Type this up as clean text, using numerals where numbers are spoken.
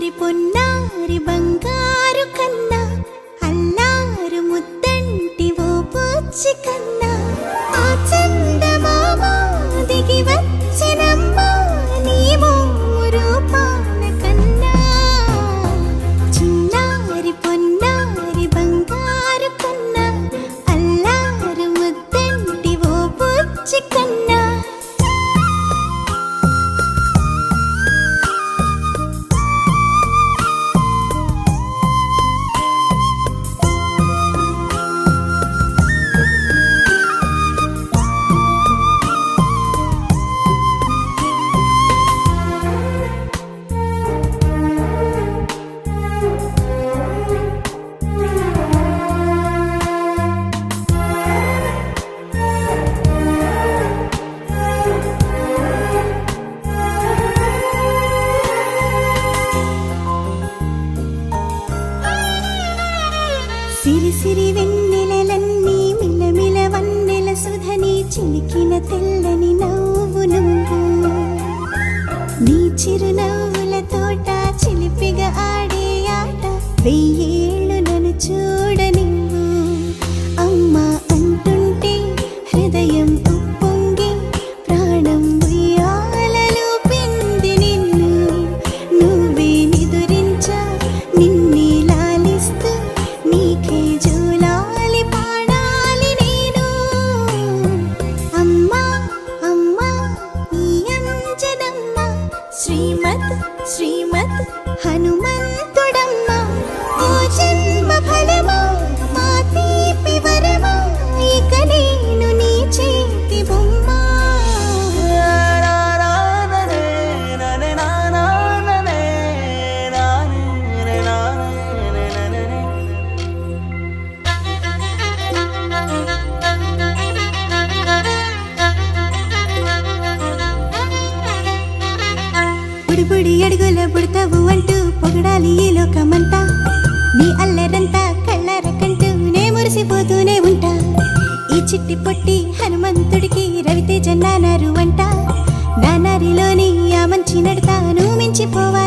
పొన్నారి బంగారు కన్నా అల్లారు ముద్దంటి ఓ బుచ్చి కన్నా ఆ చందమామ దిగి వచ్చినమ్మ నీ మోము రూపాన కన్నా చిన్నారి పొన్నారి బంగారు కన్నా అల్లారు ముద్దంటి ఓ బుచ్చి కన్నా సిరి సిరి వెన్నెలలన్నీ మిలమిల వన్నెల సుధని చిలికిన తెల్లని నవ్వు నువ్వు నీ చిరునవ్వుల తోట చిలిపిగా ఆడే ఆట వెయ్యేళ్ళు నన్ను చూడ నువ్వు అమ్మా అంటుంటే హృదయం ఉప్పొంగి ప్రాణం ఉయ్యాలలో పిండి నిన్ను నువ్వే నిదురించా నిన్నే లాలిస్తూ నీకే జూలాలి పాడాలి నేను అమ్మా అమ్మా ఈ అంజనమ్మ శ్రీమత్ శ్రీమత్ హనుమంతుడమ్మ ఓ జన్మ ఫలమా మా తీపి వరమా ఇక నేను నీ చేతి బొమ్మ బుడిబుడి అడుగుల బుడతావు అంటూ పొగడాలి ఈ లోకమంతా నీ అల్లరంతా కళ్ళారకంటూ నే మురిసిపోతూనే ఉంటా ఈ చిట్టి పొట్టి హనుమంతుడికి రవితేజ నానారు అంట నానారిలోని ఆ మంచి నడతా నువ్వు మించిపోవా